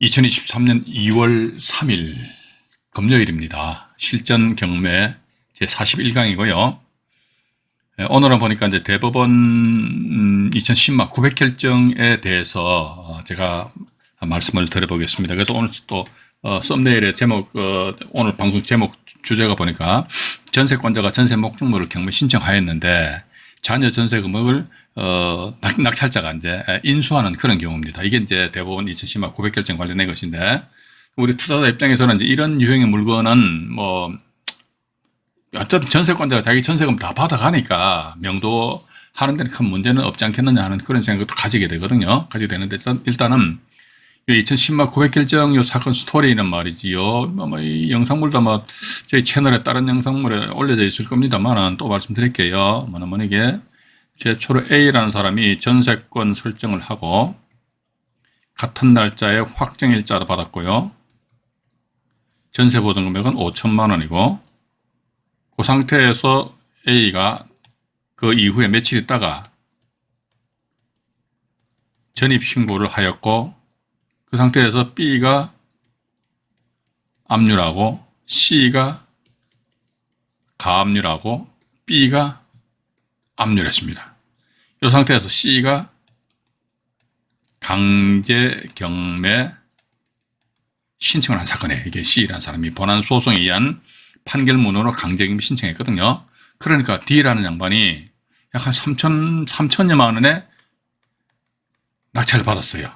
2023년 2월 3일 금요일입니다. 실전 경매 제41강이고요. 오늘은 보니까 이제 대법원 2010만 900 결정에 대해서 제가 말씀을 드려보겠습니다. 그래서 오늘 또 썸네일의 제목, 오늘 방송 제목 주제가 보니까 전세권자가 전세 목적물을 경매 신청하였는데 자녀 전세 금액을 낙찰자가 이제 인수하는 그런 경우입니다. 이게 이제 대법원 2010만 900 결정 관련된 것인데, 우리 투자자 입장에서는 이제 이런 유형의 물건은 뭐 어차피 전세권자가 자기 전세금 다 받아가니까 명도하는 데는 큰 문제는 없지 않겠느냐 하는 그런 생각도 가지게 되거든요. 가지게 되는데 일단은 2010만 900 결정 요 사건 스토리는 말이지요. 이 영상물도 아마 저희 채널에 다른 영상물에 올려져 있을 겁니다만 또 말씀드릴게요. 뭐냐면 이게 최초로 A라는 사람이 전세권 설정을 하고 같은 날짜에 확정일자를 받았고요. 전세 보증 금액은 5천만 원이고, 그 상태에서 A가 그 이후에 며칠 있다가 전입신고를 하였고, 그 상태에서 B가 압류하고 C가 가압류하고 B가 압류를 했습니다. 이 상태에서 C가 강제 경매 신청을 한 사건이에요. 이게 C라는 사람이 본안 소송에 의한 판결문으로 강제 경매 신청했거든요. 그러니까 D라는 양반이 약 한 3천여만 원에 낙찰을 받았어요.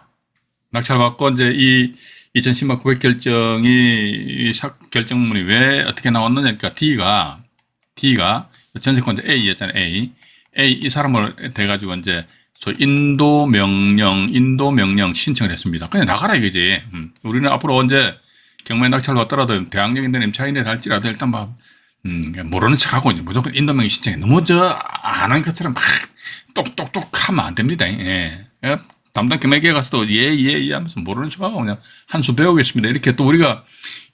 낙찰받고 이제 이 2010만 900 결정이 결정문이 왜 어떻게 나왔느냐. 그러니까 D가 전세권자 A였잖아요. A 이 사람을 대가지고 이제 인도 명령 신청을 했습니다. 그냥 나가라 이거지. 우리는 앞으로 언제 경매 낙찰을 받더라도 대항력인 데는 임차인에 할지라도 일단 막 모르는 척하고 이제 무조건 인도 명령 신청해. 너무 안 한 것처럼 막 똑똑똑 하면 안 됩니다. 예. 담당 경매기에 가서도 예 하면서 모르는 척하고 그냥 한 수 배우겠습니다. 이렇게 또 우리가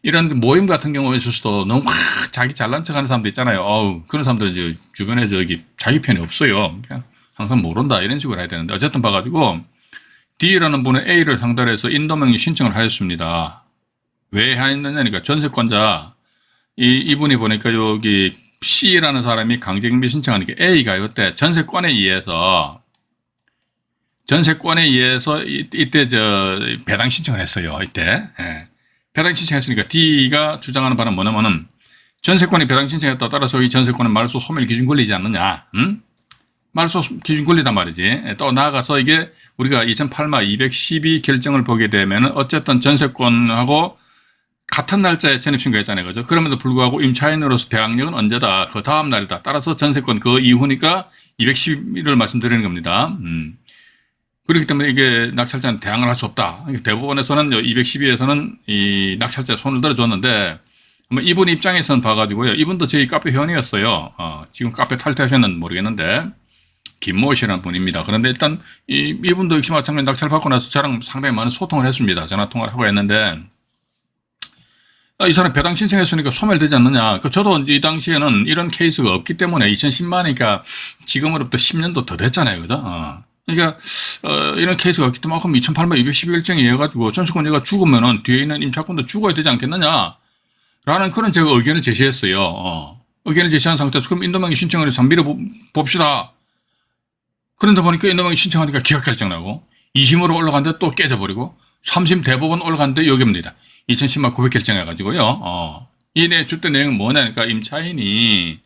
이런 모임 같은 경우에 있어서도 너무 자기 잘난 척하는 사람도 있잖아요. 그런 사람들 이제 주변에 자기 편이 없어요. 그냥 항상 모른다 이런 식으로 해야 되는데, 어쨌든 봐가지고 D라는 분은 A를 상대로 해서 인도명의 신청을 하였습니다. 왜 하였느냐니까 전세권자 이분이 보니까 여기 C라는 사람이 강제경매 신청하니까 A가 이때 전세권에 의해서 이때 배당 신청을 했어요. 이때. 예. 배당 신청했으니까 D가 주장하는 바는 뭐냐면은 전세권이 배당 신청했다 따라서 이 전세권은 말소 소멸 기준 권리지 않느냐. 말소 기준 권리단 말이지. 또 나아가서 이게 우리가 2008마 212 결정을 보게 되면은 어쨌든 전세권하고 같은 날짜에 전입신고했잖아요. 그죠? 그럼에도 불구하고 임차인으로서 대항력은 언제다? 그 다음 날이다. 따라서 전세권 그 이후니까 212를 말씀드리는 겁니다. 그렇기 때문에 이게 낙찰자는 대항을 할 수 없다. 대법원에서는 212에서는 이 낙찰자에 손을 들어줬는데, 이분 입장에서는 봐가지고요. 이분도 저희 카페 회원이었어요. 지금 카페 탈퇴하셨는지 모르겠는데, 김모 씨라는 분입니다. 그런데 일단 이분도 역시 마찬가지로 낙찰 받고 나서 저랑 상당히 많은 소통을 했습니다. 전화통화를 하고 했는데, 이 사람 배당 신청했으니까 소멸되지 않느냐. 저도 이 당시에는 이런 케이스가 없기 때문에 2010만이니까 지금으로부터 10년도 더 됐잖아요. 그죠? 그러니까 이런 케이스가 없기 때문에 그럼 2008년 212일정에 해가지고 전세권 얘가 죽으면은 뒤에 있는 임차권도 죽어야 되지 않겠느냐 라는 그런 제가 의견을 제시했어요. 의견을 제시한 상태에서 그럼 인도명의 신청을 해서 밀어봅시다. 그런데 보니까 인도명의 신청하니까 기각결정 나고 2심으로 올라갔는데 또 깨져버리고 3심 대법원 올라갔는데 여기입니다. 2010만 900 결정해가지고요. 이 주된 내용은 뭐냐니까 임차인이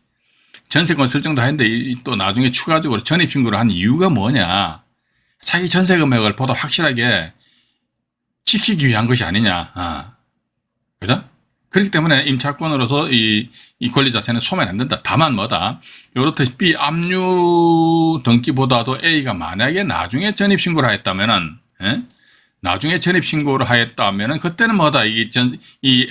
전세권 설정도 했는데 또 나중에 추가적으로 전입신고를 한 이유가 뭐냐. 자기 전세 금액을 보다 확실하게 지키기 위한 것이 아니냐. 그죠? 그렇기 때문에 임차권으로서 이 권리 자체는 소멸 안 된다. 다만 뭐다. 요렇듯이 압류 등기보다도 A가 만약에 나중에 전입신고를 하였다면은, 나중에 전입신고를 하였다면은 그때는 뭐다. 이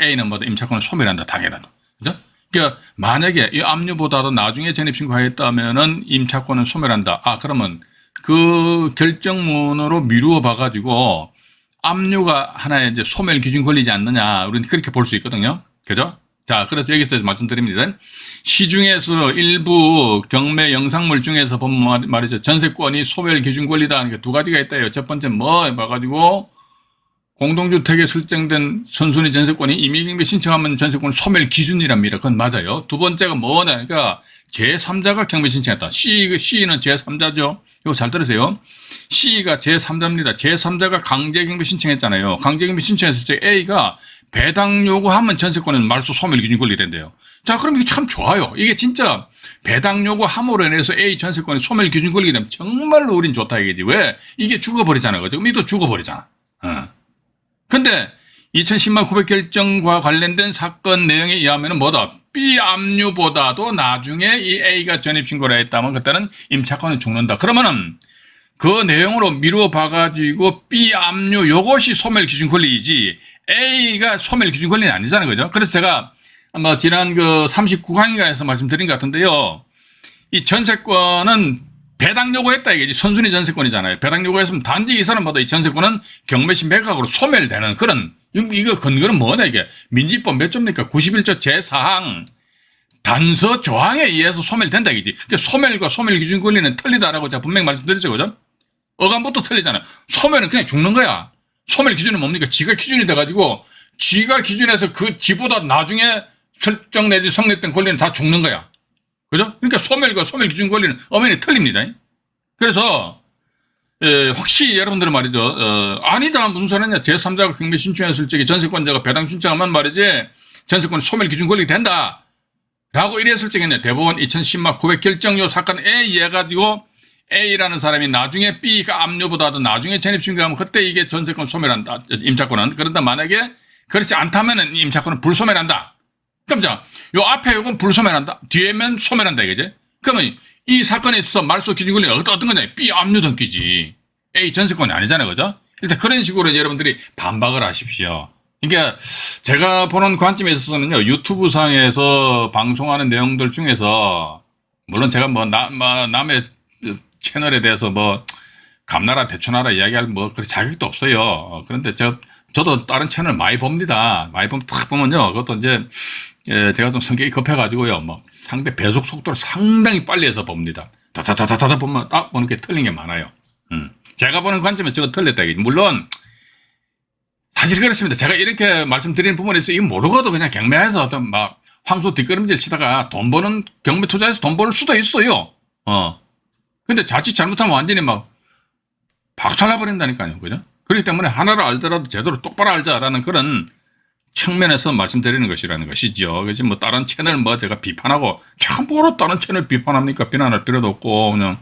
A는 뭐다. 임차권을 소멸한다. 당연하다. 그죠? 그러니까 만약에 이 압류보다도 나중에 전입신고하였다면은 임차권을 소멸한다. 그러면 그 결정문으로 미루어 봐가지고 압류가 하나의 이제 소멸 기준 권리지 않느냐. 우리는 그렇게 볼 수 있거든요. 그죠? 자, 그래서 여기서 말씀드립니다. 시중에서 일부 경매 영상물 중에서 보면 말이죠. 전세권이 소멸 기준 권리다. 그러니까 두 가지가 있다요. 첫 번째 뭐 봐가지고 공동주택에 설정된 선순위 전세권이 임의경매 신청하면 전세권 소멸 기준이랍니다. 그건 맞아요. 두 번째가 뭐냐니까 제3자가 경매 신청했다. C는 제3자죠. 이거 잘 들으세요. C가 제3자입니다. 제3자가 강제경매 신청했잖아요. 강제경매 신청했을 때 A가 배당 요구하면 전세권은 말소 소멸 기준 권리된대요. 자, 그럼 이게 참 좋아요. 이게 진짜 배당 요구함으로 인해서 A 전세권이 소멸 기준 권리가 되면 정말로 우린 좋다 이거지. 왜? 이게 죽어버리잖아. 그죠? 그럼 이도 죽어버리잖아. 근데 2010만 900 결정과 관련된 사건 내용에 의하면 뭐다? B 압류보다도 나중에 이 A가 전입신고를 했다면 그때는 임차권은 죽는다. 그러면은 그 내용으로 미루어 봐가지고 B 압류 요것이 소멸 기준 권리이지 A가 소멸 기준 권리는 아니잖아요. 그죠? 그래서 제가 아마 지난 그 39강인가에서 말씀드린 것 같은데요. 이 전세권은 배당 요구했다 이게 선순위 전세권이잖아요. 배당 요구했으면 단지 이 사람보다 이 전세권은 경매시 매각으로 소멸되는 그런 이거 근거는 뭐냐 이게 민지법 몇 조입니까? 91조 제4항 단서 조항에 의해서 소멸된다 이거지. 그러니까 소멸과 소멸 기준 권리는 틀리다라고 제가 분명히 말씀드렸죠, 그죠? 어감부터 틀리잖아요. 소멸은 그냥 죽는 거야. 소멸 기준은 뭡니까? 지가 기준이 돼가지고 지가 기준에서 그 지보다 나중에 설정 내지 성립된 권리는 다 죽는 거야. 그죠? 그러니까 소멸과 소멸 기준 권리는 엄연히 틀립니다. 그래서 혹시 여러분들은 말이죠. 아니다 무슨 소리냐. 제3자가 경매 신청했을 적에 전세권자가 배당 신청하면 말이지 전세권 소멸 기준 권리 된다. 라고 이랬을 적에는 대법원 2010만 900 결정요 사건에 의해 가지고 A라는 사람이 나중에 B가 압류보다도 나중에 전입신고하면 그때 이게 전세권 소멸한다. 임차권은. 그런데 만약에 그렇지 않다면 임차권은 불소멸한다. 그럼 자, 요 앞에 요건 불소멸한다. 뒤에면 소멸한다 이거지. 그러면 이 사건에 있어서 말소 기준 권리가 어떤 거냐? B 압류 등기지. A 전세권이 아니잖아요. 그죠? 일단 그런 식으로 여러분들이 반박을 하십시오. 그러니까 제가 보는 관점에 있어서는요. 유튜브 상에서 방송하는 내용들 중에서 물론 제가 뭐 남의 채널에 대해서 뭐 감나라 대추나라 이야기할 뭐 그런 자격도 없어요. 그런데 저도 다른 채널 많이 봅니다. 많이 보면 딱 보면요. 그것도 이제 제가 좀 성격이 급해가지고요. 뭐 상대 배속 속도를 상당히 빨리 해서 봅니다. 다다다다다 보면 딱 보는 게 틀린 게 많아요. 제가 보는 관점에서 저거 틀렸다. 물론 사실 그렇습니다. 제가 이렇게 말씀드리는 부분에서 이거 모르고도 그냥 경매해서 어떤 막 황소 뒷걸음질 치다가 돈 버는 경매 투자해서 돈 벌 수도 있어요. 근데 자칫 잘못하면 완전히 막 박살나버린다니까요. 그죠? 그렇기 때문에 하나를 알더라도 제대로 똑바로 알자라는 그런 측면에서 말씀드리는 것이라는 것이죠. 그래서 뭐 다른 채널 뭐 제가 비판하고 참고로 다른 채널 비판합니까? 비난할 필요도 없고 그냥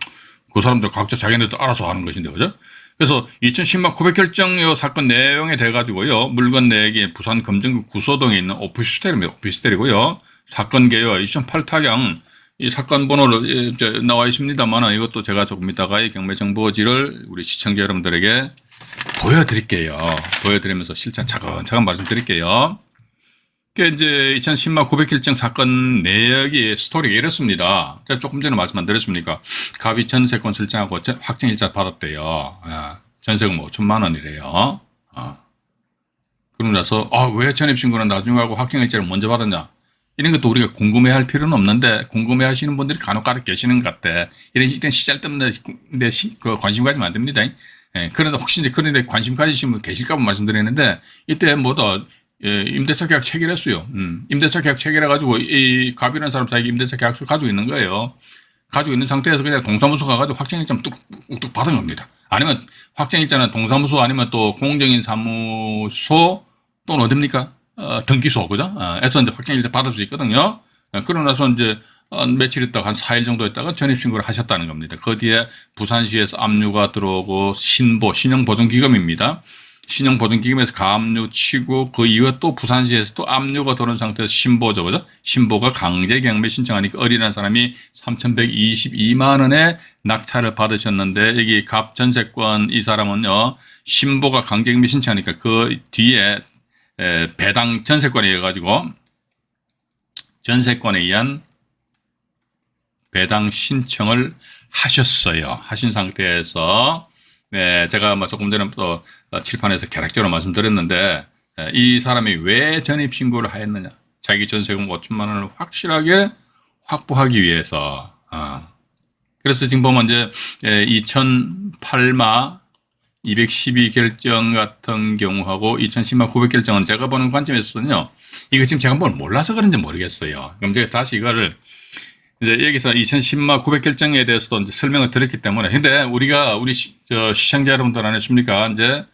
그 사람들 각자 자기네도 알아서 하는 것인데 그죠? 그래서 2010만 900 결정 요 사건 내용에 대 가지고요. 물건 내역이 부산 금정구 구소동에 있는 오피스텔입니다. 오피스텔이고요. 사건 개요 2008 타경 이 사건 번호로 나와 있습니다만 이것도 제가 조금 이따가 이 경매 정보지를 우리 시청자 여러분들에게 보여드릴게요. 보여드리면서 실제 차근차근 말씀드릴게요. 그러니까 이제 2010만 900 결정 사건 내역이 스토리가 이렇습니다. 제가 조금 전에 말씀 안 드렸습니까? 갑이 전세권 설정하고 확정일자 받았대요. 전세금 5천만 원이래요. 그러고 나서 왜 전입신고는 나중에 하고 확정일자를 먼저 받았냐? 이런 것도 우리가 궁금해할 필요는 없는데 궁금해하시는 분들이 간혹가다 계시는 것 같아. 이런 시잘데없는 관심 가지면 안 됩니다. 그런데 혹시 이제 그런데 관심 가지시는 분 계실까 봐 말씀드리는데 이때 뭐다 임대차 계약 체결했어요. 임대차 계약 체결해가지고 이 갑이라는 사람 사이에 임대차 계약서를 가지고 있는 거예요. 가지고 있는 상태에서 그냥 동사무소 가가지고 확정일자 뚝뚝 받은 겁니다. 아니면 확정일자는 동사무소 아니면 또 공정인 사무소 또는 어딥니까? 등기소, 그죠? 에서 이제 확정일자 받을 수 있거든요. 그러고 나서 이제 며칠 있다가 한 4일 정도 있다가 전입신고를 하셨다는 겁니다. 그 뒤에 부산시에서 압류가 들어오고 신용보증기금입니다. 신용보증기금에서 가압류 치고 그 이후에 또 부산시에서 또 압류가 들어온 상태에서 신보죠, 그죠? 신보가 강제경매 신청하니까 어린한 사람이 3,122만 원의 낙찰을 받으셨는데 여기 갑 전세권 이 사람은요 신보가 강제경매 신청하니까 그 뒤에 배당 전세권에 의해 가지고 전세권에 의한 배당 신청을 하셨어요. 하신 상태에서 제가 조금 전에 또 칠판에서 개략적으로 말씀드렸는데 이 사람이 왜 전입신고를 하였느냐? 자기 전세금 5천만 원을 확실하게 확보하기 위해서. 그래서 지금 보면 이제 2008마 212 결정 같은 경우하고 2010만 900 결정은 제가 보는 관점에서는요, 이거 지금 제가 뭘 몰라서 그런지 모르겠어요. 그럼 제가 다시 이거를 이제 여기서 2010만 900 결정에 대해서도 이제 설명을 드렸기 때문에, 근데 우리 시청자 여러분들 안 했습니까? 이제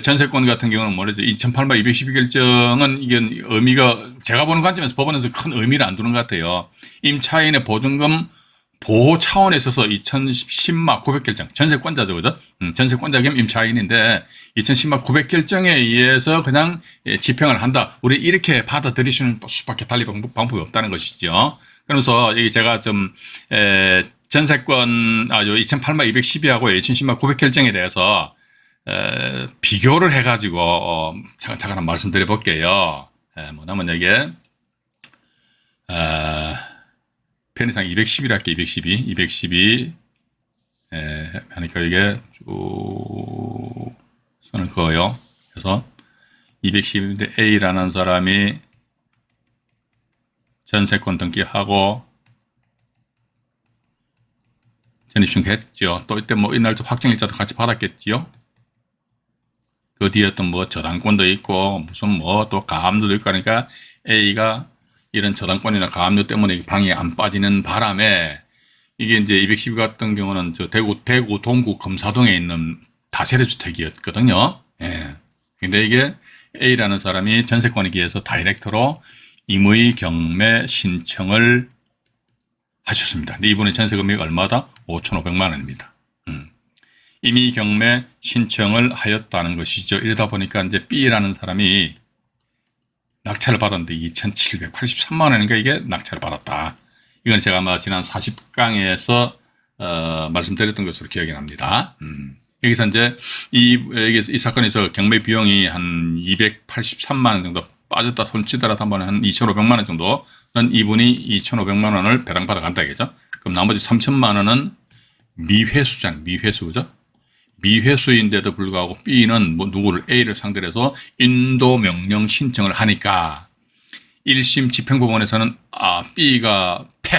전세권 같은 경우는 뭐죠? 2008만 212 결정은 이게 의미가 제가 보는 관점에서 법원에서 큰 의미를 안 두는 것 같아요. 임차인의 보증금 보호 차원에 있어서 2010만 900 결정, 전세권자죠, 그죠? 전세권자 겸 임차인인데 2010만 900 결정에 의해서 그냥 집행을 한다. 우리 이렇게 받아들이시는 수밖에 달리 방법이 없다는 것이죠. 그러면서 여기 제가 좀 전세권 요 2008만 212하고 2010만 900 결정에 대해서 비교를 해가지고 잠깐 말씀드려 볼게요. 뭐냐면 이게 편의상 210이라 할게. 212 하니까 이게 쭉 선을 그어요. 그래서 210인데 A라는 사람이 전세권 등기하고 전입신고했죠. 또 이때 뭐 이날 또 확정일자도 같이 받았겠지요. 그 뒤에 어떤 뭐 저당권도 있고 무슨 뭐 또 가압류도 있고 하니까 A가 이런 저당권이나 가압류 때문에 방이 안 빠지는 바람에 이게 이제 212 같은 경우는 저 대구 동구 검사동에 있는 다세대 주택이었거든요. 예. 근데 이게 A라는 사람이 전세권에 기해서 다이렉트로 임의 경매 신청을 하셨습니다. 근데 이분의 전세 금액이 얼마다? 5,500만 원입니다. 임의 경매 신청을 하였다는 것이죠. 이러다 보니까 이제 B라는 사람이 낙찰을 받았는데 2,783만 원인가 이게 낙찰을 받았다. 이건 제가 아마 지난 40강에서 말씀드렸던 것으로 기억이 납니다. 여기서 이제 이 사건에서 경매 비용이 한 283만 원 정도 빠졌다 손치더라도 한 번에 한 2,500만 원 정도는 이분이 2,500만 원을 배당받아 간다 이겠죠. 그럼 나머지 3,000만 원은 미회수죠. 미회수인데도 불구하고 B는 뭐 누구를 A를 상대로 해서 인도 명령 신청을 하니까 1심 집행법원에서는 B가 패.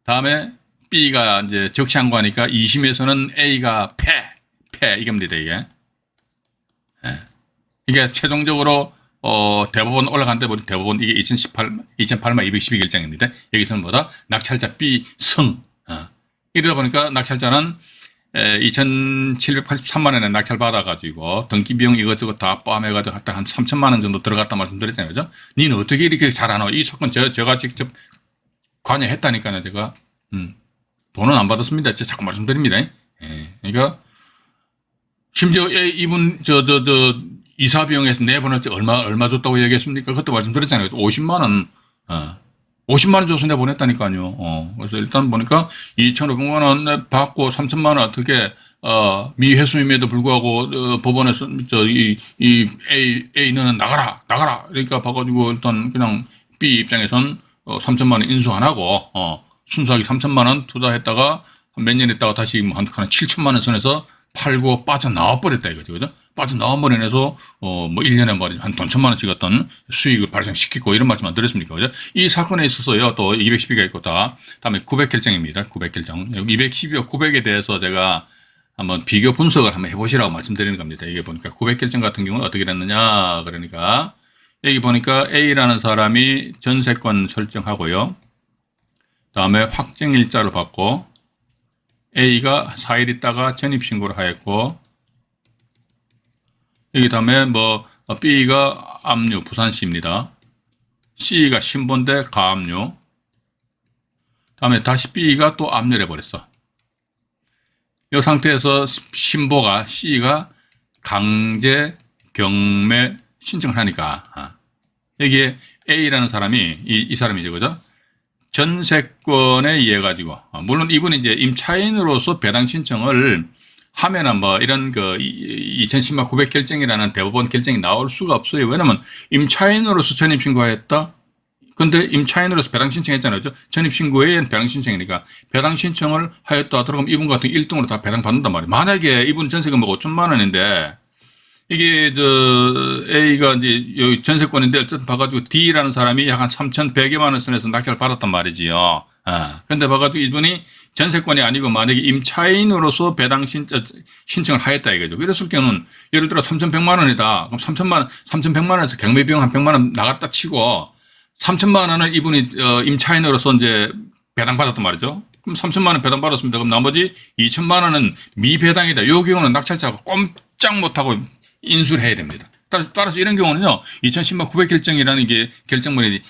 다음에 B가 이제 적시한 거 하니까 2심에서는 A가 패 이겁니다 이게. 이게 최종적으로 대법원 올라간 데 보니 대법원 이게 2008만 212 결정입니다. 여기서는 뭐다? 낙찰자 B 승. 이러다 보니까 낙찰자는 2,783만 원에 낙찰 받아가지고 등기 비용 이것저것 다 포함해가지고 한 3,000만 원 정도 들어갔다 말씀드렸잖아요. 그죠? 니는 어떻게 이렇게 잘하나? 이 사건 제가 직접 관여했다니까요. 제가 돈은 안 받았습니다. 제가 자꾸 말씀드립니다. 그러니까 심지어 이분 이사 비용에서 내보낼 때 얼마 줬다고 얘기했습니까? 그것도 말씀드렸잖아요. 50만 원 50만 원 줘서 내보냈다니까요. 그래서 일단 보니까 2,500만 원 받고 3,000만 원 어떻게 미회수임에도 불구하고 법원에서 A는 나가라. 그러니까 봐가지고 일단 그냥 B 입장에선 3,000만 원 인수 안 하고 순수하게 3,000만 원 투자했다가 몇 년 있다가 다시 한 7,000만 원 선에서 팔고 빠져나와 버렸다 이거죠. 그죠? 빠져나와 버려내서 뭐 1년에 말이죠. 한 돈 1,000만 원씩 어떤 수익을 발생시키고 이런 말씀 안 드렸습니까? 그죠? 이 사건에 있어서요. 또 212가 있고 다음에 900 결정입니다. 900 결정. 212와 900에 대해서 제가 한번 비교 분석을 한번 해보시라고 말씀드리는 겁니다. 이게 보니까 900 결정 같은 경우는 어떻게 됐느냐. 그러니까 여기 보니까 A라는 사람이 전세권 설정하고요. 다음에 확정일자를 받고 A가 4일 있다가 전입신고를 하였고 여기 다음에 뭐 B가 압류 부산시입니다. C가 신본대 가압류. 다음에 다시 B가 또 압류를 해버렸어. 이 상태에서 신보가 C가 강제 경매 신청을 하니까 여기에 A라는 사람이 이 사람이죠, 그죠? 전세권에 의해 가지고 물론 이분이 이제 임차인으로서 배당 신청을 하면은 뭐 이런 2010만 900 결정이라는 대법원 결정이 나올 수가 없어요. 왜냐면 임차인으로서 전입 신고했다. 근데 임차인으로서 배당 신청했잖아요. 전입 신고에 배당 신청이니까 배당 신청을 하였다 하더라도 이분 같은 1등으로 다 배당 받는단 말이에요. 만약에 이분 전세금 5천만 원인데 이게 A가 이제 여기 전세권인데 어쨌든 봐가지고 D라는 사람이 약 한 3,100여만 원 선에서 낙찰을 받았단 말이지요. 근데 봐가지고 이분이 전세권이 아니고 만약에 임차인으로서 배당 신청을 하였다 이거죠. 그랬을 경우는 예를 들어 3,100만 원이다. 그럼 3,100만 원에서 경매비용 한 100만 원 나갔다 치고 3천만 원을 이분이 임차인으로서 이제 배당받았단 말이죠. 그럼 3천만 원 배당받았습니다. 그럼 나머지 2천만 원은 미배당이다. 이 경우는 낙찰자가 꼼짝 못하고 인수를 해야 됩니다. 따라서 이런 경우는요, 2010년 900 결정이라는 게 결정문이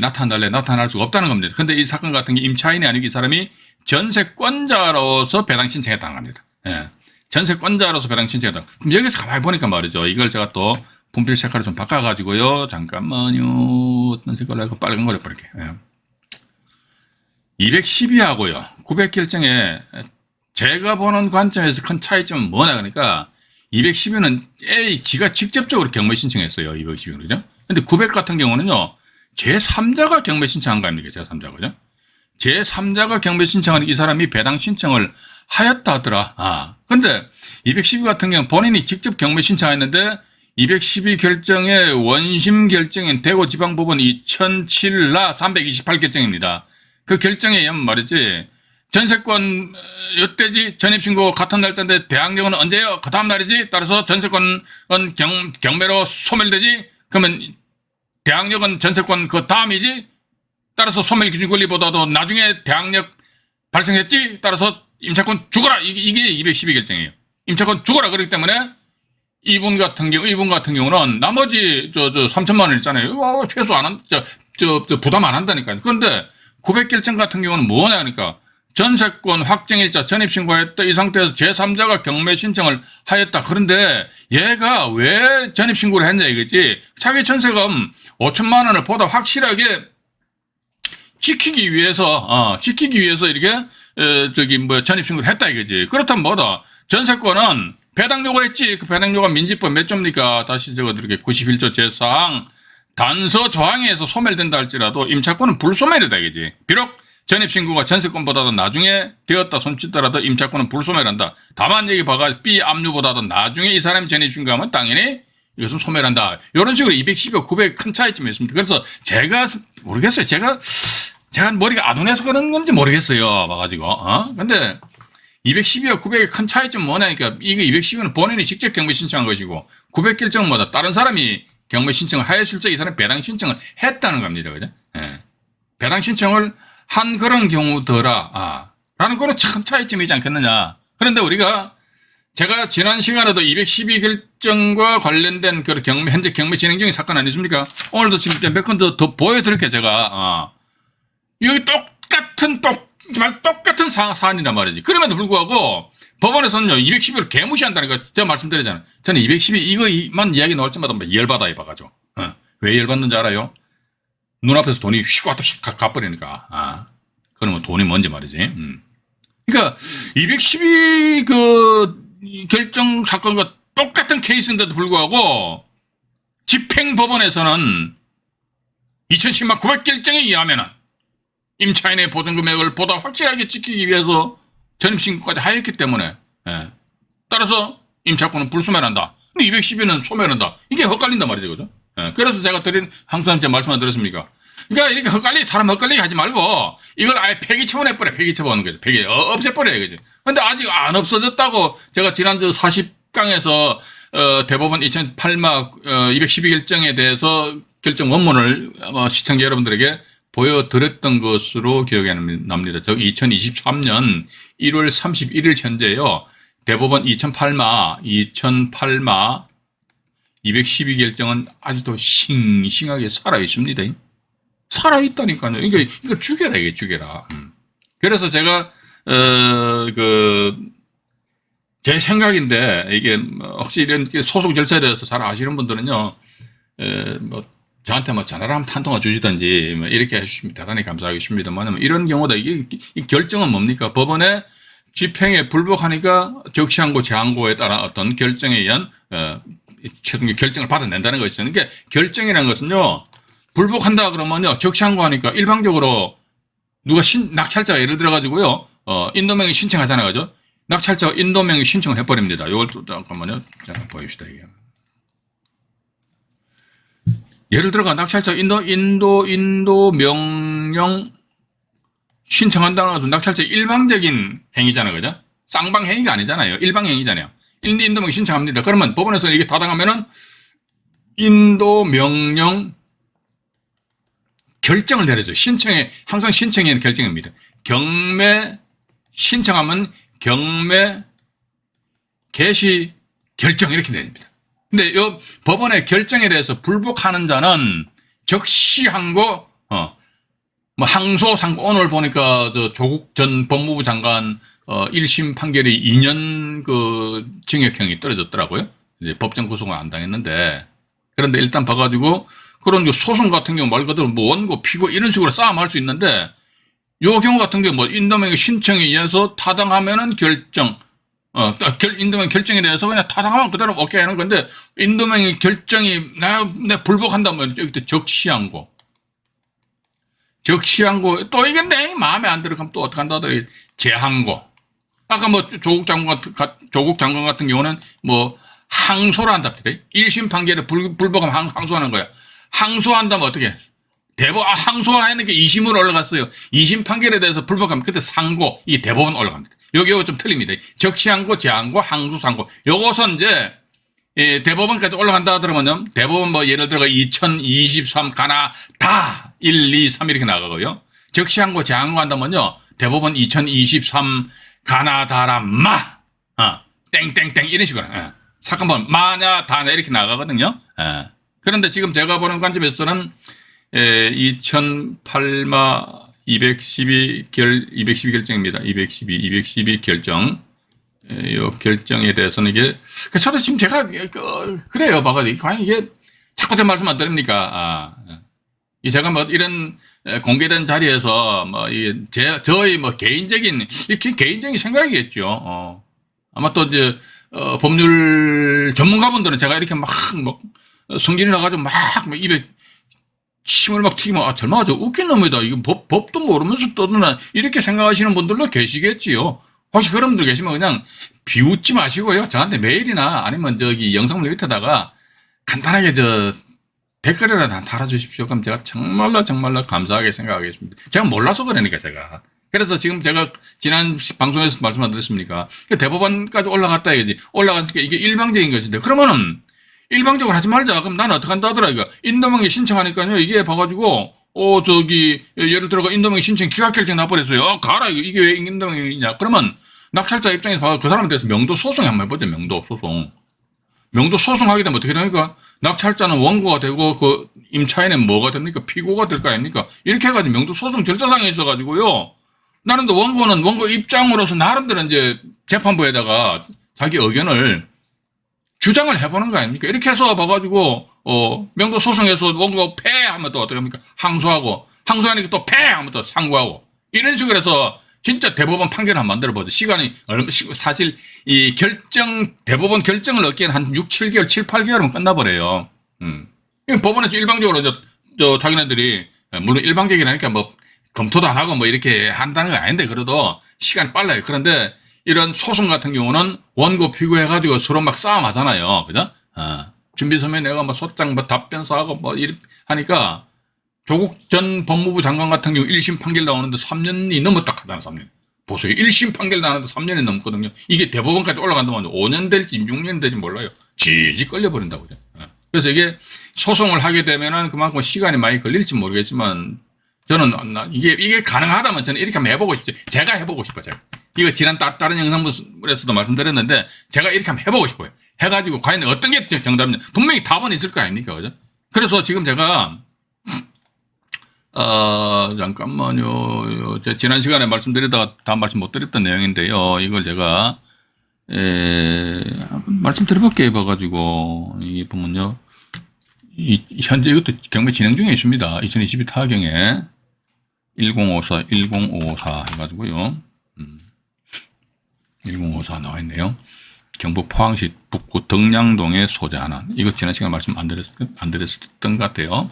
나타날 수가 없다는 겁니다. 근데 이 사건 같은 게 임차인이 아니고 이 사람이 전세권자로서 배당 신청했다는 겁니다. 예. 전세권자로서 배당 신청했다. 그럼 여기서 가만히 보니까 말이죠. 이걸 제가 또 분필 색깔을 좀 바꿔가지고요. 잠깐만요. 어떤 색깔로 할까? 빨간 걸로 해버릴게요. 예. 212하고요. 900 결정에 제가 보는 관점에서 큰 차이점은 뭐냐 그러니까 212는 지가 직접적으로 경매 신청했어요. 212는. 그죠? 근데 900 같은 경우는요, 제3자가 경매 신청한 거 아닙니까? 제3자. 그죠? 제3자가 경매 신청하는 이 사람이 배당 신청을 하였다 하더라. 근데 212 같은 경우는 본인이 직접 경매 신청했는데 212 결정의 원심 결정인 대구지방법원 2007라 328 결정입니다. 그 결정에 의하면 말이지, 전세권 이때지 전입신고 같은 날짜인데 대항력은 언제요? 그 다음 날이지. 따라서 전세권은 경매로 소멸되지. 그러면 대항력은 전세권 그 다음이지. 따라서 소멸 기준 권리보다도 나중에 대항력 발생했지. 따라서 임차권 죽어라. 이게 212 결정이에요. 임차권 죽어라. 그렇기 때문에 이분 같은 경우는 나머지 3천만 원 있잖아요. 최소 안 한, 부담 안 한다니까요. 그런데 900 결정 같은 경우는 뭐냐 하니까 전세권 확정일자 전입신고했다. 이 상태에서 제3자가 경매 신청을 하였다. 그런데 얘가 왜 전입신고를 했냐 이거지. 자기 전세금 5천만 원을 보다 확실하게 지키기 위해서 이렇게 전입신고를 했다 이거지. 그렇다면 뭐다. 전세권은 배당 요구했지. 그 배당 요구가 민지법 몇 조입니까? 다시 적어드릴게요. 91조 제4항 단서 조항에서 소멸된다 할지라도 임차권은 불소멸이다 이거지. 비록 전입신고가 전세권보다도 나중에 되었다 손짓더라도 임차권은 불소멸한다. 다만 여기 봐가 B 압류보다도 나중에 이 사람이 전입신고하면 당연히 이것은 소멸한다. 이런 식으로 212와 900 큰 차이점이 있습니다. 그래서 제가 모르겠어요. 제가 머리가 아둔해서 그런 건지 모르겠어요. 봐가지고. 근데 212와 900의 큰 차이점은 뭐냐니까 이게 212는 본인이 직접 경매 신청한 것이고 900 결정은 뭐다. 다른 사람이 경매 신청을 하였을 때 이 사람이 배당 신청을 했다는 겁니다. 그죠? 예. 배당 신청을 한 그런 경우더라. 라는 거는 참 차이점이지 않겠느냐. 그런데 제가 지난 시간에도 212 결정과 관련된 그 현재 경매 진행 중인 사건 아니십니까? 오늘도 지금 몇 건 더 보여드릴게요, 제가. 여기 정말 똑같은 사안이란 말이지. 그럼에도 불구하고 법원에서는요, 212를 개무시한다니까 제가 말씀드리잖아요. 저는 212 이거만 이야기 나올 때마다 열받아, 봐가지고. 왜 열받는지 알아요? 눈앞에서 돈이 휙 와도 가버리니까. 그러면 돈이 뭔지 말이지. 그러니까 212 결정 사건과 똑같은 케이스인데도 불구하고 집행법원에서는 2010년 900 결정에 의하면은 임차인의 보증금액을 보다 확실하게 지키기 위해서 전입신고까지 하였기 때문에 따라서 임차권은 불소멸한다. 근데 212는 소멸한다. 이게 헛갈린단 말이죠. 그죠? 그래서 제가 항상 제 말씀 안 들었습니까? 그러니까 이렇게 사람 헛갈리게 하지 말고 이걸 아예 폐기처분해버려. 폐기처분하는 거죠. 없애버려. 이거지. 근데 아직 안 없어졌다고 제가 지난주 40강에서 대법원 2008마 212 결정에 대해서 결정 원문을 시청자 여러분들에게 보여드렸던 것으로 기억이 납니다. 2023년 1월 31일 현재요. 대법원 2008마 212 결정은 아직도 싱싱하게 살아있습니다. 살아있다니까요. 이거 죽여라, 이게 죽여라. 그래서 제가, 제 생각인데, 이게, 혹시 이런 소송 절차에 대해서 잘 아시는 분들은요, 저한테 전화를 한번 한 통화 주시든지, 이렇게 해주시면 대단히 감사하겠습니다만, 이런 경우다. 이 결정은 뭡니까? 법원의 집행에 불복하니까 적시항고, 재항고에 따른 어떤 결정에 의한, 최종 결정을 받아낸다는 것이죠. 그러니까 결정이라는 것은요, 불복한다 그러면요, 적시항고 하니까 일방적으로 낙찰자가 예를 들어가지고요, 인도명의 신청하잖아요. 그죠? 낙찰자가 인도명의 신청을 해버립니다. 이걸 또 잠깐만요. 자, 보입시다, 이게. 예를 들어가 낙찰자 인도 명령 신청한다는 것은 낙찰자 일방적인 행위잖아요. 그죠? 쌍방 행위가 아니잖아요. 일방 행위잖아요. 인도명의 신청합니다. 그러면 법원에서 이게 타당하면은 인도 명령 결정을 내려줘요. 항상 신청에는 결정입니다. 경매 신청하면 경매 개시 결정 이렇게 됩니다. 근데 이 법원의 결정에 대해서 불복하는 자는 즉시 항고, 뭐 항소 상고, 오늘 보니까 조국 전 법무부 장관 1심 판결이 2년 그 징역형이 떨어졌더라고요. 이제 법정 구속은 안 당했는데, 그런데 일단 봐가지고 그런 소송 같은 경우 말 그대로 뭐 원고 피고 이런 식으로 싸움할 수 있는데, 요 경우 같은 경우 뭐 인도명의 신청에 의해서 타당하면은 결정, 인도명 결정에 대해서 그냥 타당하면 그대로 오케이 하는 건데, 인도명의 결정이 내 불복한다면 여기 또 적시항고 또 이게 내 마음에 안 들어 그럼 또 어떻게 한다 하더니 재항고. 아까 뭐 조국 장관 같은 경우는 뭐 항소를 한답니다. 1심 판결에 불복하면 항소하는 거야. 항소한다면 어떻게 해? 항소하는 게 2심으로 올라갔어요. 2심 판결에 대해서 불복하면 그때 상고, 이 대법원 올라갑니다. 요거 좀 틀립니다. 적시항고, 재항고, 항소, 상고. 요것은 이제, 대법원까지 올라간다 하더라면요. 대법원 뭐 예를 들어 2023 가나 다 1, 2, 3 이렇게 나가고요. 적시항고, 재항고 한다면요. 대법원 2023 가나다라 땡땡땡 이런 식으로. 사건번 마냐 다냐 이렇게 나가거든요. 그런데 지금 제가 보는 관점에서는 2008마 212 결정입니다. 212 결정. 요 결정에 대해서는 이게, 저도 지금 제가, 그래요. 봐가지고. 과연 이게, 자꾸 제 말씀 안 들립니까? 제가 뭐 이런 공개된 자리에서 뭐, 저의 뭐 개인적인, 이렇게 개인적인 생각이겠죠. 아마 또 이제, 법률 전문가분들은 제가 이렇게 막 성질이 나가지고 막 입에 침을 막 튀기면, 정말 저 웃긴 놈이다. 이거 법도 모르면서 떠드나. 이렇게 생각하시는 분들도 계시겠지요. 혹시 그런 분들 계시면 그냥 비웃지 마시고요. 저한테 메일이나 아니면 저기 영상물 밑에다가 간단하게 댓글이라도 달아주십시오. 그럼 제가 정말로 감사하게 생각하겠습니다. 제가 몰라서 그러니까 제가. 그래서 지금 제가 지난 방송에서 말씀 안 드렸습니까? 대법원까지 올라갔다 해야지. 올라갔으니까 이게 일방적인 것인데, 그러면은 일방적으로 하지 말자. 그럼 나는 어떻게 한다 하더라, 이거. 인도명이 신청하니까요. 이게 봐가지고, 예를 들어가 인도명이 신청 기각결정 나버렸어요. 가라, 이게 왜 인도명이냐. 그러면 낙찰자 입장에서 그 사람에 대해서 명도 소송이 한번 해보죠. 명도 소송하게 되면 어떻게 됩니까? 낙찰자는 원고가 되고, 그 임차인은 뭐가 됩니까? 피고가 될 거 아닙니까? 이렇게 해가지고 명도 소송 절차상에 있어가지고요. 나는 또 원고 입장으로서 나름대로 이제 재판부에다가 자기 의견을 주장을 해보는 거 아닙니까? 이렇게 해서 봐가지고, 명도 소송에서 원고 패하면 또 어떻게 합니까? 항소하니까 또 패하면 또 상고하고. 이런 식으로 해서 진짜 대법원 판결을 한번 만들어보죠. 시간이, 사실 대법원 결정을 얻기에는 한 6, 7개월, 7, 8개월이면 끝나버려요. 법원에서 일방적으로 자기네들이, 물론 일방적이라니까 뭐, 검토도 안 하고 뭐 이렇게 한다는 건 아닌데, 그래도 시간이 빨라요. 그런데 이런 소송 같은 경우는 원고 피고 해가지고 서로 막 싸움하잖아요. 그죠? 준비 서면 내가 뭐 소장 뭐 답변서하고 뭐 이렇게 하니까 조국 전 법무부 장관 같은 경우 1심 판결 나오는데 3년이 넘었다 하잖아, 3년. 보세요. 1심 판결 나오는데 3년이 넘거든요. 이게 대법원까지 올라간다면 5년 될지 6년 될지 몰라요. 지지 끌려버린다고요. 그래서 이게 소송을 하게 되면은 그만큼 시간이 많이 걸릴지 모르겠지만 저는 이게 가능하다면 저는 이렇게 한번 해보고 싶죠. 제가 해보고 싶어요. 제가. 이거 지난 다른 영상에서도 말씀드렸는데 제가 이렇게 한번 해보고 싶어요. 해가지고 과연 어떤 게 정답이냐. 분명히 답은 있을 거 아닙니까? 그죠? 그래서 지금 제가 잠깐만요. 지난 시간에 말씀드리다가 다 말씀 못 드렸던 내용인데요. 이걸 제가 말씀드려볼게요. 봐가지고 이 보면요. 현재 이것도 경매 진행 중에 있습니다. 2022 타경에 1054 해가지고요. 1054 나와 있네요. 경북 포항시 북구 덕량동에 소재하는, 이거 지난 시간에 말씀 안 드렸던 것 같아요.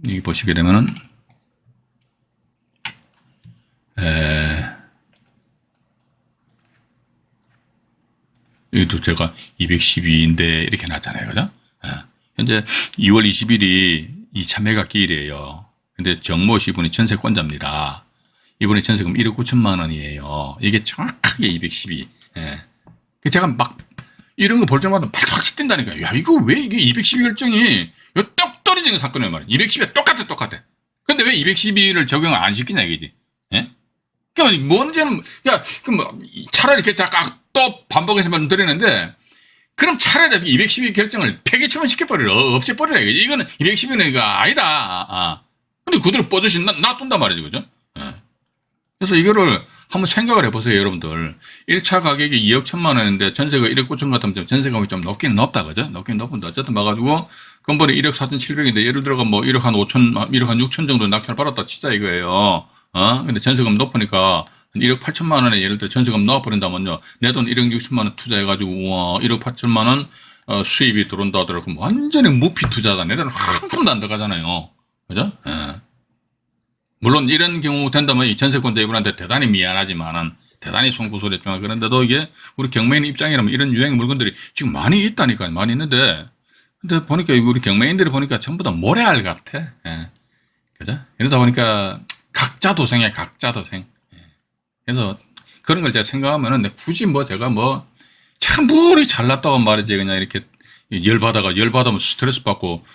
여기 보시게 되면은, 여기도 제가 212인데 이렇게 났잖아요. 그죠? 현재 2월 20일이 2차 매각 기일이에요. 근데 정모 시분이 전세권자입니다. 이번에 전세금 1억 9천만 원이에요. 이게 정확하게 212. 예. 제가 막 이런 거 볼 때마다 발짝 뛴다니까요. 야, 이거 왜 이게 212 결정이 똑 떨어지는 사건이란 말이야. 212가 똑같아. 근데 왜 212를 적용을 안 시키냐, 이거지. 예? 그러니까 뭔지는, 야, 그럼 차라리 이렇게 또 반복해서 말씀드리는데, 그럼 차라리 212 결정을 폐기처분 시켜버리라. 없애버리라. 이거는 212는 이거 아니다. 근데 그대로 뻗으시 놔둔단 말이죠. 그죠? 예. 그래서 이거를 한번 생각을 해보세요, 여러분들. 1차 가격이 2억 1천만 원인데 전세가 1억 9천 같으면 전세가격이 좀 높긴 높다, 그죠? 높긴 높은데 어쨌든 봐가지고 건물이 1억 4,700인데 예를 들어가 뭐 1억 한 5천, 1억 한 6천 정도 낙찰 받았다 치자 이거예요. 근데 전세금 높으니까 1억 8천만 원에 예를 들어 전세금 넣어버린다면요. 내 돈 1억 6천만 원 투자해가지고, 우와, 1억 8천만 원 수입이 들어온다 하더라도 그럼 완전히 무피 투자다. 내 돈은 한 푼도 안 들어가잖아요. 그죠? 예. 물론 이런 경우 된다면 이 전세권 대부분한테 대단히 미안하지만은 대단히 송구스럽지만 그런데도 이게 우리 경매인 입장이라면 이런 유행 물건들이 지금 많이 있다니까요. 많이 있는데 근데 보니까 우리 경매인들이 보니까 전부 다 모래알 같아. 예. 그죠? 이러다 보니까 각자 도생이야. 각자 도생. 예. 그래서 그런 걸 제가 생각하면은 굳이 뭐 제가 참 뭐리 잘났다고 말이지 그냥 이렇게 열받으면 스트레스 받고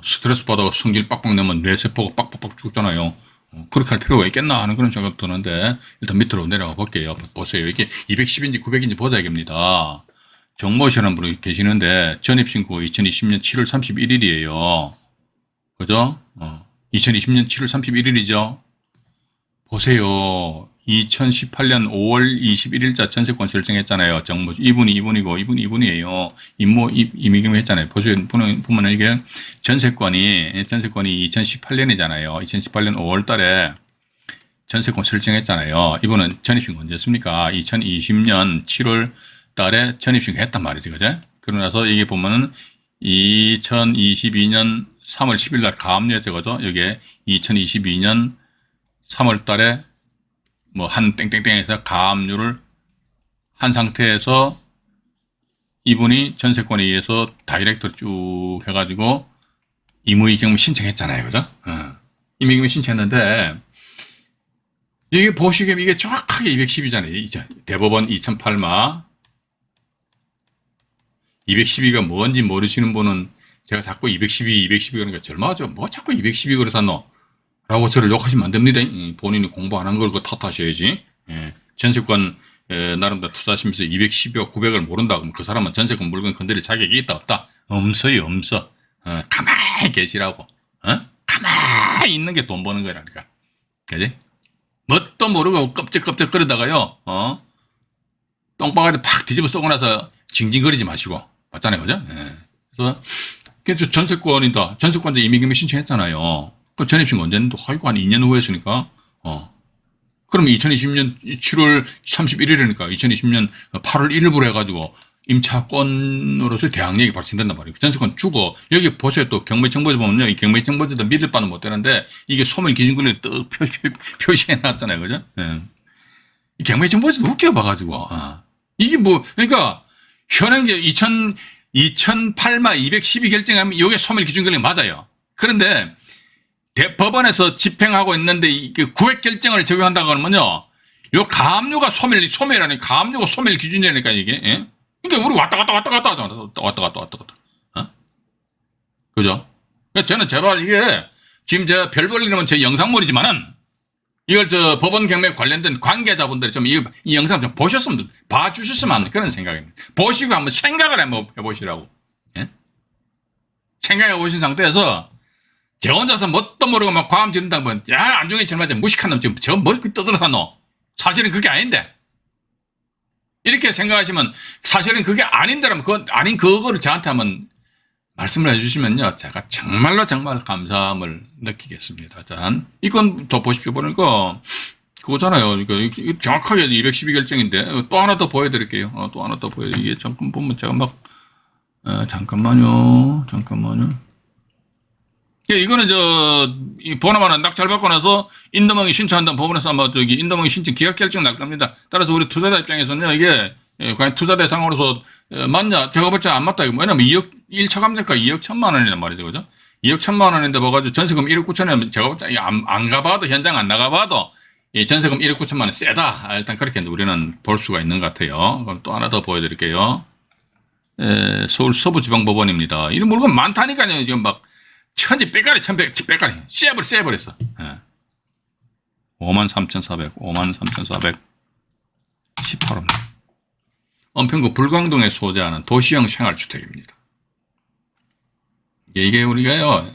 스트레스 받아가 성질 빡빡 내면 뇌세포가 빡빡빡 죽잖아요. 그렇게 할 필요가 있겠나 하는 그런 생각이 드는데 일단 밑으로 내려가 볼게요. 보세요. 이게 210인지 900인지 보자 이겁니다. 정모시라는 분이 계시는데 전입신고가 2020년 7월 31일이에요. 그죠? 2020년 7월 31일이죠. 보세요. 2018년 5월 21일자 전세권 설정했잖아요. 정모 이분이고 이분이 이분이에요. 임의경매 했잖아요. 보세요. 보면 이게 전세권이 2018년이잖아요. 2018년 5월 달에 전세권 설정했잖아요. 이분은 전입신고 언제였습니까? 2020년 7월 달에 전입신고 했단 말이죠. 그죠? 그러고 나서 이게 보면은 2022년 3월 10일 날 가압류였죠. 그죠? 이게 2022년 3월 달에 한 땡땡땡에서 가압류를 한 상태에서 이분이 전세권에 의해서 다이렉트로 쭉 해가지고 임의경매 신청했잖아요. 그죠? 임의경매 신청했는데 이게 보시기에 이게 정확하게 210이잖아요. 대법원 2008마 212가 뭔지 모르시는 분은 제가 자꾸 212 그러니까 절마죠. 뭐 자꾸 212 그래서 라고 저를 욕하시면 안 됩니다. 본인이 공부 안 한 걸 탓하셔야지. 예. 전세권 나름대로 투자하시면서 210여 900을 모른다. 그럼 그 사람은 전세권 물건 건드릴 자격이 있다 없다? 없어. 가만히 계시라고. 가만히 있는 게 돈 버는 거라니까. 그지? 뭣도 모르고 껍적껍적 거리다가요. 똥방아리 팍 뒤집어 쏘고 나서 징징거리지 마시고. 맞잖아요. 그죠? 예. 그래서 전세권이다. 전세권자 임의경매 신청했잖아요. 그 전입신고 언제는데 아이고 한 2년 후에 했으니까 그럼 2020년 7월 31일이니까 2020년 8월 1일부로 해가지고 임차권으로서 대항력이 발생된단 말이에요. 전세권 주고 여기 보세요. 또 경매정보지 보면요. 이 경매정보지도 믿을 바는 못 되는데 이게 소멸 기준권을 떡 표시해놨잖아요. 그죠? 예. 이 경매정보지도 웃겨봐가지고 이게 그러니까 현행 2008마 212 결정하면 이게 소멸 기준권이 맞아요. 그런데 법원에서 집행하고 있는데 구획 결정을 적용한다고 하면요, 요 가압류가 소멸이라니 가압류가 소멸 기준이라니까 이게. 예? 그러니까 우리 왔다 갔다. 그죠? 그러니까 저는 제발 이게 지금 제가 별 볼일이면 제 영상물이지만은 이걸 법원 경매 관련된 관계자분들이 좀 이 영상 좀 봐주셨으면 하는 그런 생각입니다. 보시고 한번 생각을 한번 해보시라고. 예? 생각해 보신 상태에서 제 혼자서 뭣도 모르고 막 과음 지른다고 하면, 야, 안중에 젊어지 무식한 놈 지금 저 머리 떠들어서 너. 사실은 그게 아닌데. 이렇게 생각하시면 사실은 그게 아닌데라면 그거를 저한테 한번 말씀을 해주시면요. 제가 정말 감사함을 느끼겠습니다. 자, 이건 더 보십시오. 보니까 그거잖아요. 이거 정확하게 212 결정인데 또 하나 더 보여드릴게요. 또 하나 더 보여드릴게요. 이게 잠깐 보면 제가 잠깐만요. 예, 이거는 보나마나 낙찰 받고 나서 인도명의 신청한다면 법원에서 아마 인도명의 신청 기각 결정 날 겁니다. 따라서 우리 투자자 입장에서는 이게 과연 투자 대상으로서 맞냐? 제가 볼 때 안 맞다. 왜냐면 1차 감정가 2억 1천만 원이란 말이죠. 그죠? 2억 1천만 원인데 뭐가지고 전세금 1억 9천원 제가 볼 때 안 가봐도 현장 안 나가봐도 이 전세금 1억 9천만 원 세다. 일단 그렇게 우리는 볼 수가 있는 것 같아요. 그럼 또 하나 더 보여드릴게요. 서울 서부지방법원입니다. 이런 물건 많다니까요. 지금 막 천지 빼가리, 천백 빼가리, 쎄버렸어. 53,418원. 은평구 불광동에 소재하는 도시형 생활주택입니다. 이게 우리가요,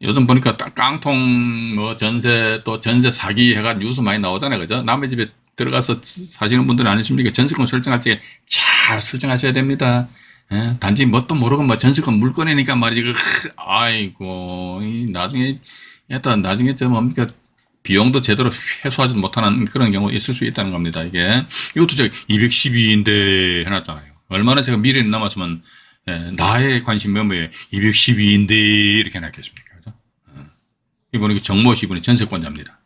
요즘 보니까 깡통, 뭐, 전세, 또 전세 사기 해가 뉴스 많이 나오잖아요. 그죠? 남의 집에 들어가서 사시는 분들은 아니십니까? 전세금 설정할 때 잘 설정하셔야 됩니다. 예? 단지 뭣도 모르고 뭐 전세금 물건이니까 말이지. 아이고, 나중에, 일단 나중에 저 뭡니까? 비용도 제대로 회수하지 못하는 그런 경우 있을 수 있다는 겁니다. 이것도 제가 212인데 해놨잖아요. 얼마나 제가 미래에 남았으면, 나의 관심 메모에 212인데 이렇게 해놨겠습니까? 그죠? 이분이 정모 씨, 이분이 전세권자입니다.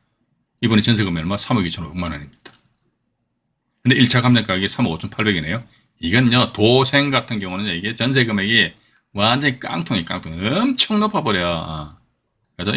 이분이 전세금이 얼마? 3억 2,500만 원입니다. 근데 1차 감정 가격이 3억 5,800이네요. 이건요, 도생 같은 경우는 이게 전세 금액이 완전히 깡통이 엄청 높아버려. 그래서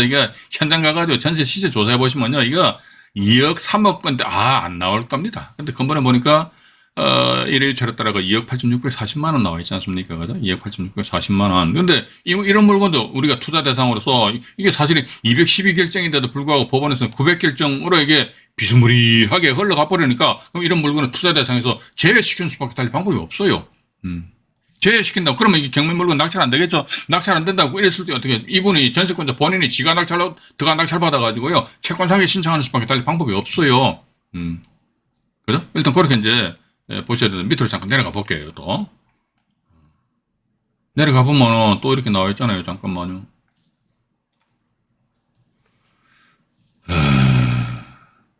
이게 현장 가가지고 전세 시세 조사해 보시면요, 이거 2억, 3억 건데, 안 나올 겁니다. 근데 근본에 보니까, 1회 초에 따라가 2억 8,640만 원 나와 있지 않습니까? 그죠? 2억 8,640만 원. 근데 이런 물건도 우리가 투자 대상으로서 이게 사실은 212 결정인데도 불구하고 법원에서는 900 결정으로 이게 비스무리하게 흘러가 버리니까 그럼 이런 물건은 투자 대상에서 제외시키는 수밖에 다른 방법이 없어요. 제외시킨다고 그러면 이게 경매 물건 낙찰 안 되겠죠? 낙찰 안 된다고 이랬을 때 어떻게 이분이 전세권자 본인이 지가 낙찰로 들어가 낙찰 받아가지고요 채권 상해 신청하는 수밖에 다른 방법이 없어요. 그죠? 일단 그렇게 이제 보셔야 되는데 밑으로 잠깐 내려가 볼게요. 또 내려가 보면 또 이렇게 나와 있잖아요. 잠깐만요.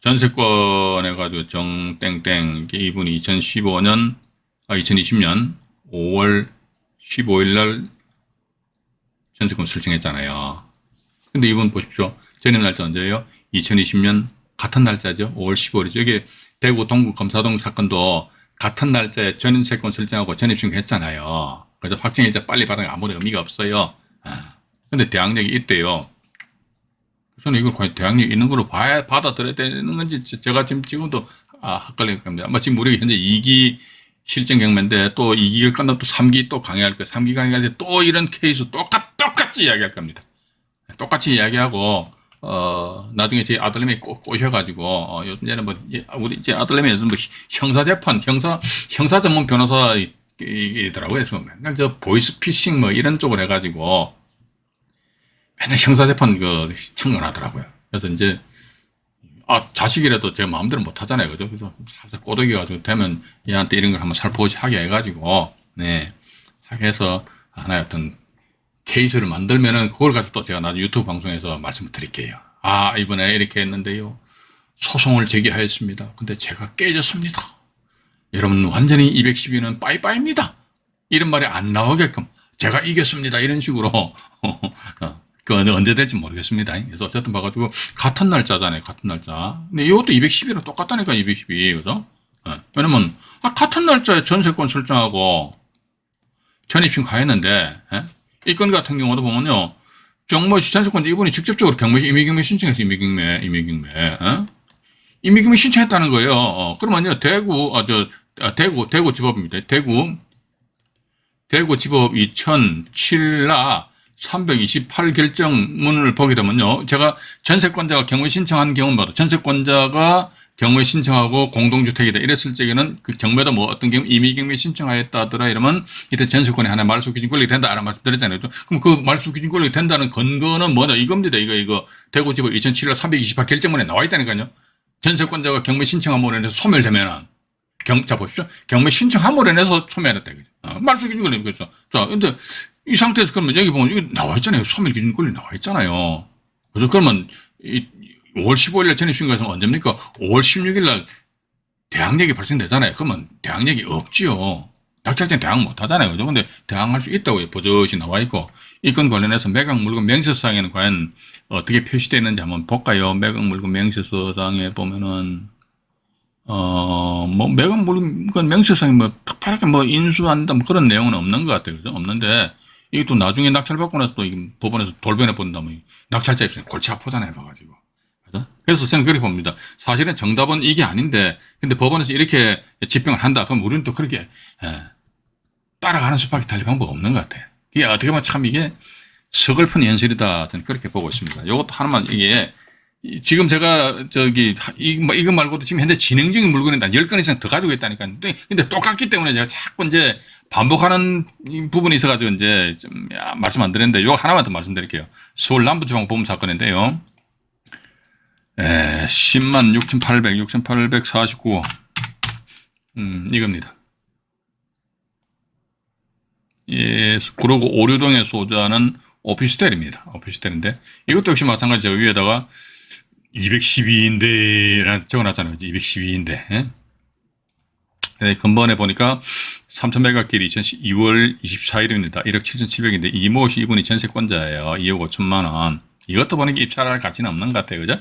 전세권 해가지고 정땡땡 이분이 2020년 5월 15일 날 전세권 설정했잖아요. 근데 이분 보십시오. 전입 날짜 언제예요? 2020년 같은 날짜죠. 5월 15일이죠. 여기 대구 동구 검사동 사건도 같은 날짜에 전세권 설정하고 전입신고했잖아요. 그래서 확정일자 빨리 받으면 아무런 의미가 없어요. 근데 대항력이 있대요. 저는 이걸 과연 대항력이 있는 걸로 받아들여야 되는 건지 제가 지금도 헷갈릴 겁니다. 아마 지금 우리 현재 2기 실정 경매인데 또 2기가 끝나면 또 3기 또 강의할 거예요. 3기 강의할 때 또 이런 케이스 똑같이 이야기할 겁니다. 똑같이 이야기하고 나중에 제 아들님이 꼬셔가지고 요즘에는 뭐 우리 제 아들님이 요즘 뭐 형사재판 형사 전문 변호사이더라고요. 그래서 맨날 저 보이스피싱 뭐 이런 쪽을 해가지고 맨날 형사재판 청구하더라고요. 그래서 이제 자식이라도 제 마음대로 못 하잖아요. 그죠? 그래서 살짝 꼬드겨 가지고 되면 얘한테 이런 걸 한번 살포시 하게 해가지고, 하게 해서 하나의 어떤 케이스를 만들면은 그걸 가지고 또 제가 나중에 유튜브 방송에서 말씀을 드릴게요. 이번에 이렇게 했는데요. 소송을 제기하였습니다. 근데 제가 깨졌습니다. 여러분, 완전히 212는 빠이빠이입니다. 이런 말이 안 나오게끔 제가 이겼습니다. 이런 식으로, 언제 될지 모르겠습니다. 그래서 어쨌든 봐가지고, 같은 날짜잖아요. 같은 날짜. 근데 이것도 210이랑 똑같다니까, 212. 그죠? 왜냐면, 같은 날짜에 전세권 설정하고, 전입신 가했는데, 이 건 같은 경우도 보면요, 정모시 전세권 이분이 직접적으로 임의경매 신청해서 임의경매 신청했다는 거예요. 그러면요, 대구지법입니다. 대구지법 2007라 328 결정문을 보게 되면요. 제가 전세권자가 경매 신청한 경우마다 전세권자가 경매 신청하고 공동주택이다 이랬을 적에는 그 경매도 뭐 어떤 경우 임의경매 신청하였다더라 이러면 이때 전세권이 하나 말소기준 권리가 된다 라는 말씀 드렸잖아요. 그럼 그 말소기준 권리가 된다는 근거는 뭐냐 이겁니다. 이거 대구지법 2007년 328 결정문에 나와 있다니까요. 전세권자가 경매 신청함으로 인해서 소멸되면은 자 보십시오. 경매 신청함으로 인해서 소멸했다. 말소기준 권리 그렇죠. 자, 근데 이 상태에서 그러면 여기 보면 이거 나와 있잖아요. 소멸기준 권리 나와 있잖아요. 그래서 그러면 5월 15일날 전입신고해서 언제입니까? 5월 16일날 대항력이 발생되잖아요. 그러면 대항력이 없지요. 낙찰자는 대항 못 하잖아요. 그죠? 근데 대항할 수 있다고 버젓이 나와 있고, 이 건 관련해서 매각 물건 명세서상에는 과연 어떻게 표시되어 있는지 한번 볼까요? 매각 물건 명세서상에 보면은, 매각 물건 명세서상에 특별하게 인수한다 그런 내용은 없는 것 같아요. 그죠? 없는데, 이게 또 나중에 낙찰받고 나서 또 법원에서 돌변해 본다면 낙찰자 입장에 골치 아프잖아요. 봐가지고. 그래서 저는 그렇게 봅니다. 사실은 정답은 이게 아닌데, 근데 법원에서 이렇게 집행을 한다. 그럼 우리는 또 그렇게, 따라가는 수밖에 달리 방법 없는 것 같아요. 이게 어떻게 보면 참 이게 서글픈 현실이다. 저는 그렇게 보고 있습니다. 이것도 하나만 이게, 지금 제가 이거 말고도 지금 현재 진행 중인 물건이 한 10건 이상 더 가지고 있다니까요. 근데 똑같기 때문에 제가 자꾸 이제 반복하는 부분이 있어가지고 이제 좀 말씀 안 드렸는데 이거 하나만 더 말씀드릴게요. 서울 남부지방법원 사건인데요. 10만 6,849. 이겁니다. 예, 그리고 오류동에 소재하는 오피스텔입니다. 오피스텔인데 이것도 역시 마찬가지 제가 위에다가 212인데 적어놨잖아요. 212인데. 네, 근본에 보니까 3,100악길이 2월 24일입니다. 1억 7,700인데 이모 씨 이분이 전세권자예요. 2억 5천만 원. 이것도 보니까 입찰할 가치는 없는 것 같아요. 그죠?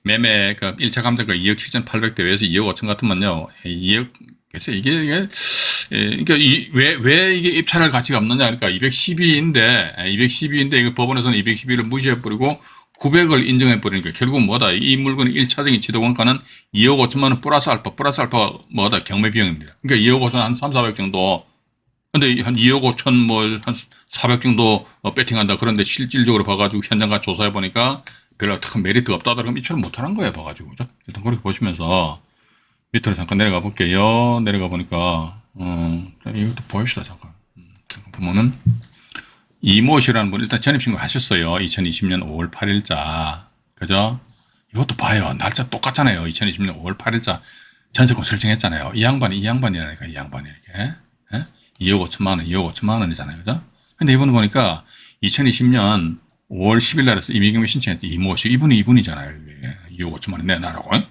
매매, 1차 감정가 2억 7,800 대회에서 2억 5천 같으면요. 2억, 그래서 이게, 그러니까 왜 이게 입찰할 가치가 없느냐. 그러니까 212인데 이거 법원에서는 212를 무시해버리고 900을 인정해버리니까 결국은 뭐다. 이 물건의 1차적인 취득원가는 2억 5천만 원 플러스 알파가 뭐다. 경매비용입니다. 그러니까 2억 5천 한 3, 400 정도. 근데 한 2억 5천 한 400 정도 배팅한다. 그런데 실질적으로 봐가지고 현장 가서 조사해보니까 별로 큰 메리트가 없다. 그럼 입찰을 못하는 거예요. 봐가지고. 그죠? 일단 그렇게 보시면서 밑으로 잠깐 내려가 볼게요. 내려가 보니까, 이것도 보입시다. 잠깐 보면은, 이모씨라는 분, 일단 전입신고 하셨어요. 2020년 5월 8일자. 그죠? 이것도 봐요. 날짜 똑같잖아요. 2020년 5월 8일자 전세권 설정했잖아요. 이 양반이라니까, 이 양반이 이렇게. 2억 5천만 원, 2억 5천만 원이잖아요. 그죠? 근데 이분 보니까 2020년 5월 10일 날에서 임의경매 신청했지. 이모씨. 이분이잖아요. 2억 5천만 원 내놔라고. 그럼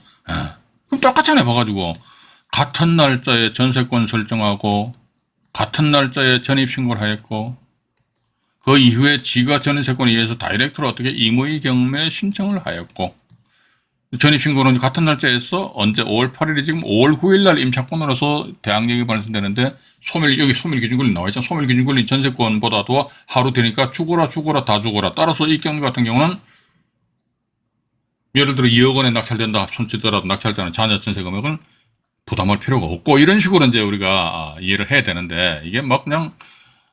똑같잖아요. 봐가지고. 같은 날짜에 전세권 설정하고, 같은 날짜에 전입신고를 하였고, 그 이후에 지가 전세권에 의해서 다이렉트로 어떻게 임의 경매 신청을 하였고, 전입신고는 같은 날짜에 해서 언제 5월 8일이 지금 5월 9일 날 임차권으로서 대항력이 발생되는데, 여기 소멸기준권리 나와있잖아. 소멸기준권리 전세권보다도 하루 되니까 죽어라, 다 죽어라. 따라서 이 경우 같은 경우는 예를 들어 2억 원에 낙찰된다. 손치더라도 낙찰자는 자녀 전세 금액은 부담할 필요가 없고, 이런 식으로 이제 우리가 이해를 해야 되는데, 이게 막 그냥,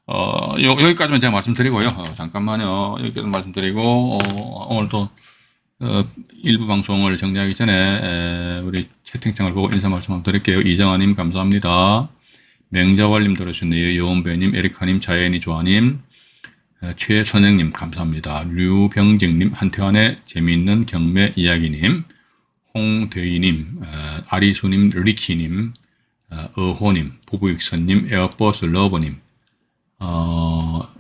여기까지만 제가 말씀드리고요. 잠깐만요. 여기까지 말씀드리고, 오늘도, 일부 방송을 정리하기 전에, 우리 채팅창을 보고 인사 말씀 한번 드릴게요. 이정아님, 감사합니다. 맹자왈님 들어주셨네요. 여원배님, 에리카님, 자연이 조아님, 최선영님, 감사합니다. 류병직님, 한태환의 재미있는 경매 이야기님, 홍대희님, 아리수님, 리키님, 어호님, 부부익선님, 에어버스 러버님,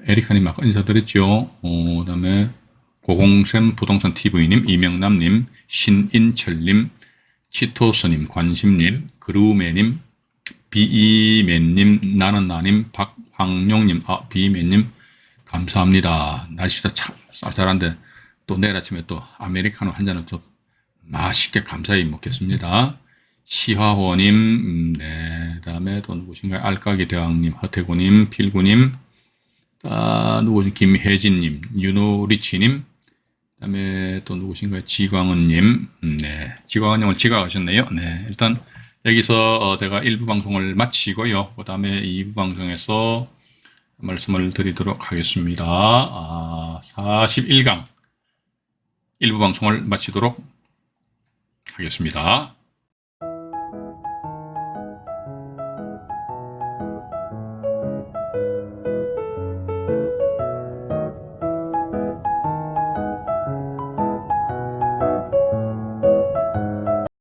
에리카님 아까 인사드렸죠. 그 다음에 고공샘 부동산 TV님, 이명남님, 신인철님, 치토스님, 관심님, 그루메님, 비이맨님, 나는나님, 박황용님, 비이맨님, 감사합니다. 날씨도 참 쌀쌀한데 또 내일 아침에 또 아메리카노 한 잔을 또 맛있게 감사히 먹겠습니다. 시화호님, 네, 다음에 또 누구신가요? 알까기 대왕님, 허태구님, 필구님, 누구신 김혜진님, 윤호리치님, 다음에 또 누구신가요? 지광은님, 네, 지광은님 오늘 지각하셨네요. 네, 일단 여기서 제가 1부 방송을 마치고요. 그 다음에 2부 방송에서 말씀을 드리도록 하겠습니다. 41강 1부 방송을 마치도록 하겠습니다.